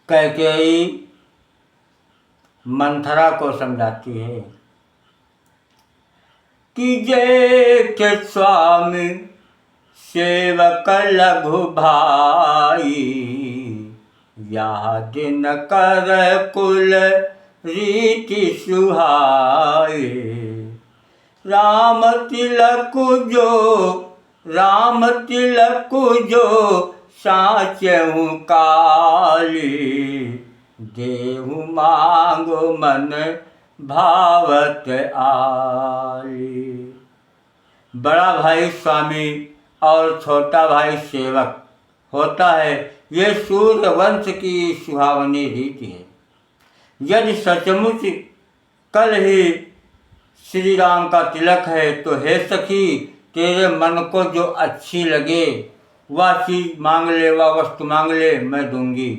कैकेयी मंथरा को समझाती है कि जय के स्वामी सेवक लघु भाई, यह दिन कर कुल रीति सुहाए। राम तिलक जो साचहु काली, देहु मांगो मन भावत आली। बड़ा भाई स्वामी और छोटा भाई सेवक होता है, ये सूर्यवंश की सुहावनी रीति है। यदि सचमुच कल ही श्री राम का तिलक है तो हे सखी, तेरे मन को जो अच्छी लगे वह चीज मांग ले, वह वस्तु मांग ले, मैं दूंगी।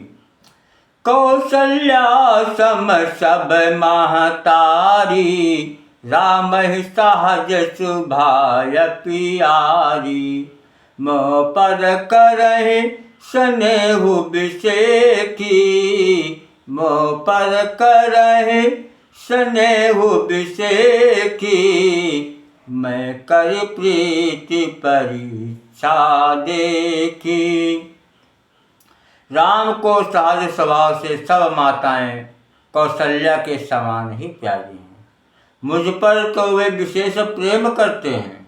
कौशल्या सम सब महतारी, राम ही सहज सुभाय पियारी। मोह पर करहि स्नेहु बिसेकी, मोह पर करहि स्नेहु बिसेकी। मैं कर प्रीति परीक्षा देखी। राम को सहज स्वभाव से सब माताएं कौशल्या के समान ही प्यारी हैं। मुझ पर तो वे विशेष प्रेम करते हैं।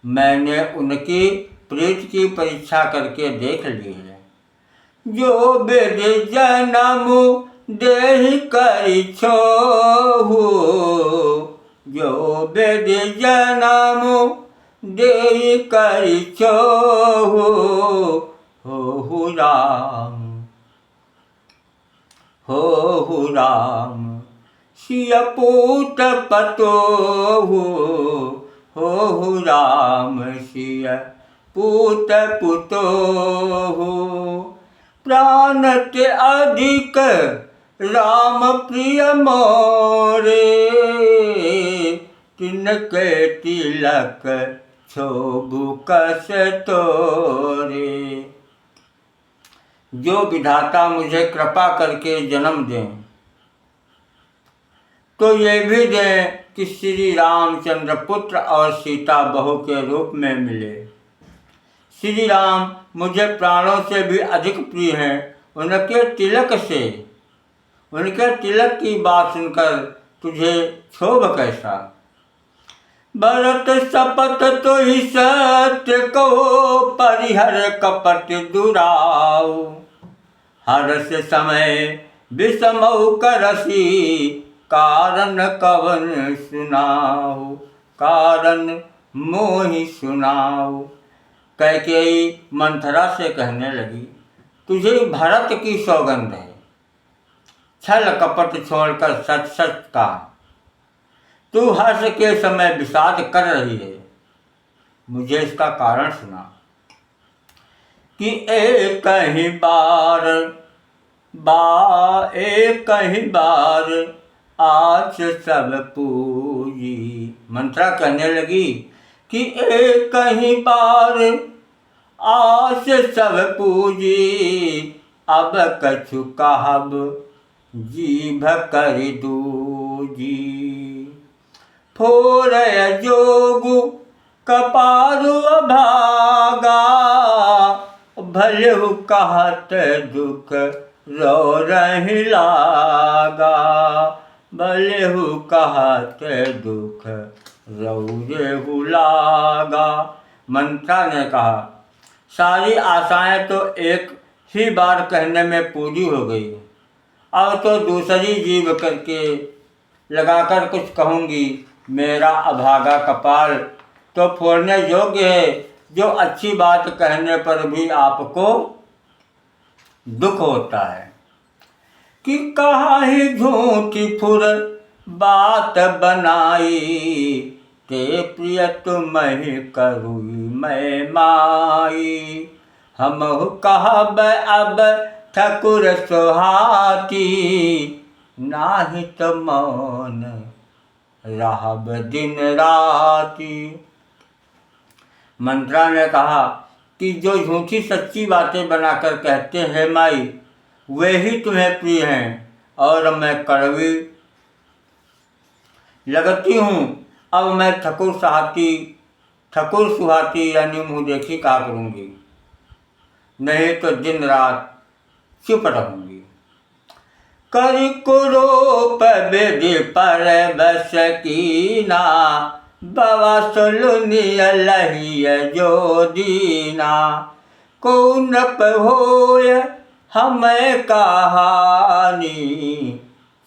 मैंने उनकी प्रीति की परीक्षा करके देख ली है। जो वेद जन्म देहि करि छोहु, जो वेद जन्म देहि करि छोहु। हो राम सिय पूत पतोहु, हो राम सिय पूत पुतोहु। प्राण ते अधिक राम प्रिय मोरे, तिनके तिलक शोभु कस तोरे। जो विधाता मुझे कृपा करके जन्म दें तो ये भी दें कि श्री रामचंद्र पुत्र और सीता बहू के रूप में मिले। श्री राम मुझे प्राणों से भी अधिक प्रिय हैं। उनके तिलक से, उनके तिलक की बात सुनकर तुझे क्षोभ कैसा। भरत शपथ तो ही सत्य कहो, परिहर कपट दुराऊ। हर्ष समय विषमौ करसी, कारण कवन सुनाऊ, कारण मोहि सुनाऊ। कैकेयी मंथरा से कहने लगी, तुझे भरत की सौगंध है। छल कपट छोड़कर सच सच का। तू हर्ष के समय विषाद कर रही है, मुझे इसका कारण सुना। कि एक ही बार आज सब पूजी। मंत्रा कहने लगी कि एक ही बार आस सब पूजी। अब कछु कहब जीभ कर दूजी। फोरय जोगु कपारु अभागा, भलेहु कहत दुख रो रहि लागा। भलेहु कहत दुख रौरेहु लागा। मंत्रा ने कहा, सारी आशाएं तो एक ही बार कहने में पूरी हो गई, अब तो दूसरी जीभ करके लगाकर कुछ कहूँगी। मेरा अभागा कपाल तो फोड़ने योग्य है, जो अच्छी बात कहने पर भी आपको दुख होता है। कि कहा ही झूठी फुर बात बनाई, ते प्रिय तुम्हें करुई मैं माई। हमहु कहब अब ठकुर सोहाती, नाही तो मौन रहब दिन राती। मंत्रा ने कहा कि जो झूठी सच्ची बातें बनाकर कहते हैं माई, वे ही तुम्हें प्रिय हैं और मैं कड़वी लगती हूँ। अब मैं ठकुर सुहाती यानी मुँह देखी कहा करूँगी, नहीं तो दिन रात चुप रहूँगी। करी कुरूप विधि पर बस कीना, बाबा सुलुनिय लहिय जो दीना। को नप होय हमें कहानी,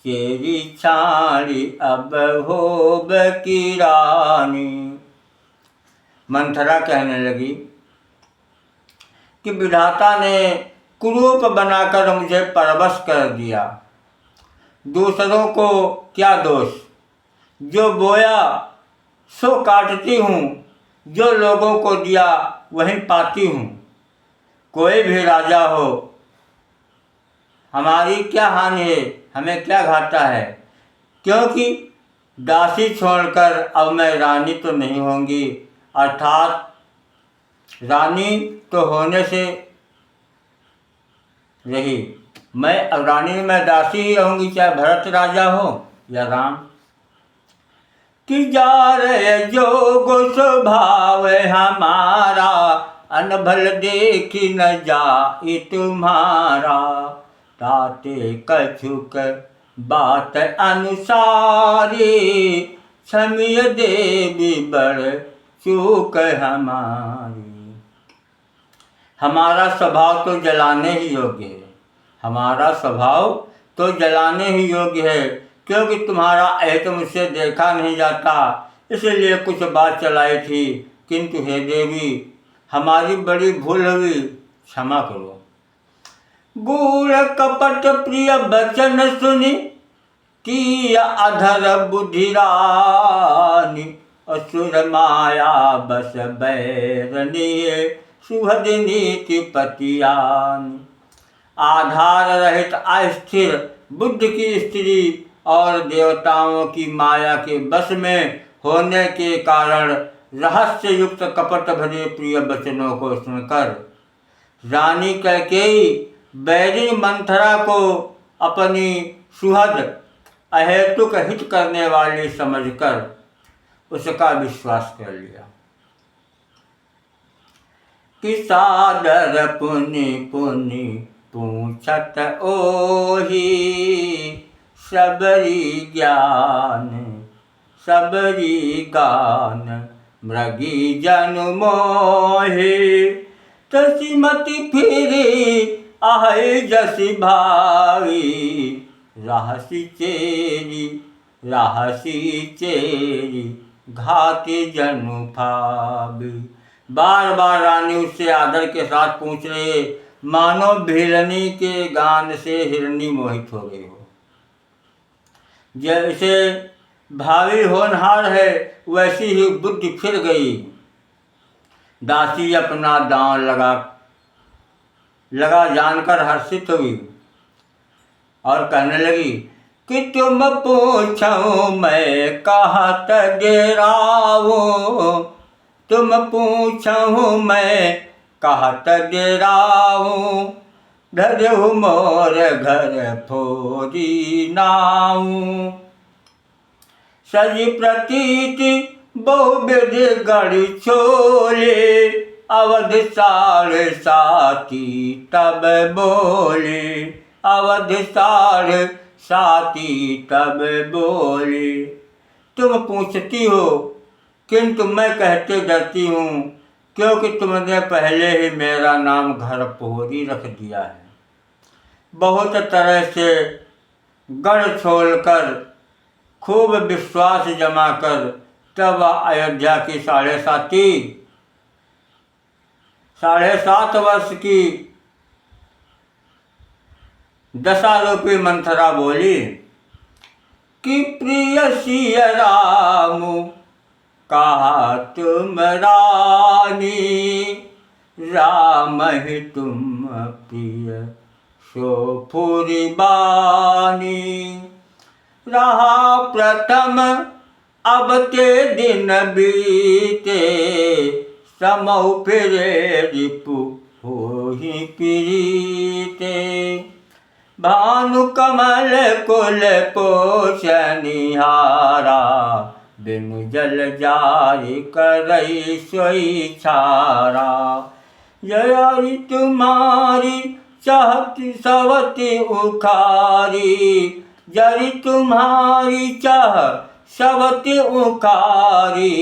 तेरी छाड़ी अब होब की रानी। मंथरा कहने लगी कि विधाता ने कुरूप बनाकर मुझे परवश कर दिया। दूसरों को क्या दोष, जो बोया सो काटती हूँ, जो लोगों को दिया वहीं पाती हूँ। कोई भी राजा हो, हमारी क्या हानि है, हमें क्या घाटा है, क्योंकि दासी छोड़कर अब मैं रानी तो नहीं होंगी, अर्थात रानी तो होने से रही, मैं अब रानी में दासी ही रहूंगी, चाहे भरत राजा हो या राम। कि जा रहे जो स्वभाव हमारा, अनभल देखी न जाई तुम्हारा। ताते कछुक बात अनुसारी, क्षमिय देवी बड़ चूक हमारी। हमारा स्वभाव तो जलाने ही योग्य है, हमारा स्वभाव तो जलाने ही योग्य है, क्योंकि तुम्हारा अहित मुझसे देखा नहीं जाता, इसलिए कुछ बात चलाई थी, किंतु हे देवी हमारी बड़ी भूल हुई, क्षमा करो। गूढ़ कपट प्रिय वचन सुनी, की अधर बुधिरानी। असुर माया बस बैरनी, सुहद नीति पतियानी। आधार रहित अस्थिर बुद्धि की स्त्री और देवताओं की माया के बस में होने के कारण रहस्य युक्त कपट भरे प्रिय वचनों को सुनकर रानी कैकेयी बैरी मंथरा को अपनी सुहद अहेतुक हित करने वाली समझकर उसका विश्वास कर लिया। कि सादर पुनि पुनि पूछत ओही, सबरी ज्ञान सबरी गान मृगी जनु मोहि। तसी मति फिरी आहि जसी भावी, रहसी चेरी घाति जनु भावी। बार बार रानी उससे आदर के साथ पूछ रहे, मानो भिलनी के गान से हिरनी मोहित हो गई हो। जैसे भावी होनहार है वैसी ही बुद्धि फिर गई। दासी अपना दांव लगा जानकर हर्षित हुई और कहने लगी कि तुम पूछो मैं कहत डेराऊं, तुम पूछो मैं कहत डेराऊं। धरहु मोर घर फोरी नाऊं, सजी प्रतीति बहुविध गढ़ी छोले। अवध साढ़ साती तब बोले, अवध साढ़ साती तब बोले। तुम पूछती हो किंतु मैं कहते डरती हूँ, क्योंकि तुमने पहले ही मेरा नाम घर पोरी रख दिया है। बहुत तरह से गढ़ छोड़कर खूब विश्वास जमा कर तब अयोध्या की 7.5 वर्ष की दशारूपी मंथरा बोली कि प्रिय सिय राम कहा तुम रानी, राम ही तुम प्रिय सो फूरी बानी। रहा प्रथम अब ते दिन बीते, समौ फिरे रिपु होहि प्रीते। भानु कमल कुल पोषनिहारा, बिनु जल जारी करई सोई छारा। जय तुम्हारी चाहती सवती उखारी, जरी तुम्हारी चाह सवती उखारी,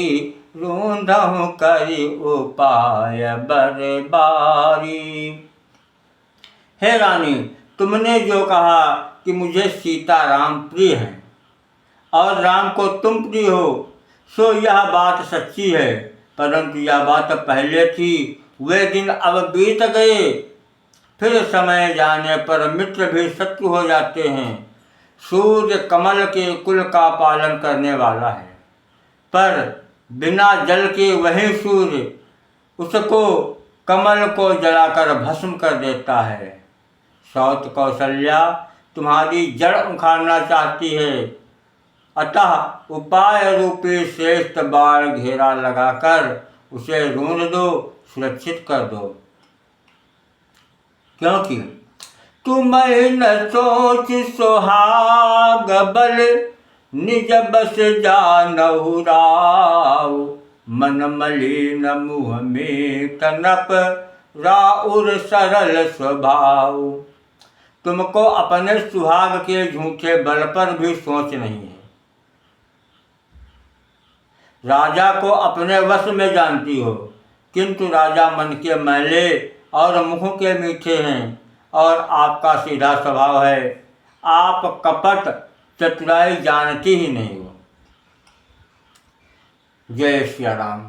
रूंढहु करी उपाय बरबारी। हे रानी, तुमने जो कहा कि मुझे सीता राम प्रिय हैं और राम को तुम प्रिय हो, सो यह बात सच्ची है, परंतु यह बात पहले थी, वे दिन अब बीत गए। फिर समय जाने पर मित्र भी शत्रु हो जाते हैं। सूर्य कमल के कुल का पालन करने वाला है, पर बिना जल के वही सूर्य उसको कमल को जलाकर भस्म कर देता है। सौत कौशल्या तुम्हारी जड़ उखाड़ना चाहती है, अतः उपाय रूपी श्रेष्ठ बाण घेरा लगाकर उसे ढूंढ दो, सुरक्षित कर दो। क्योंकि तुम्हें न सोच सुहाग बल, निज बस जानहु राव, मन मलिन मुँह में कनप, राउर सरल स्वभाव। तुमको अपने सुहाग के झूठे बल पर भी सोच नहीं है। राजा को अपने वश में जानती हो, किंतु राजा मन के मैले और मुख के मीठे हैं, और आपका सीधा स्वभाव है। आप कपट चतुराई जानती ही नहीं हो। जय श्री राम।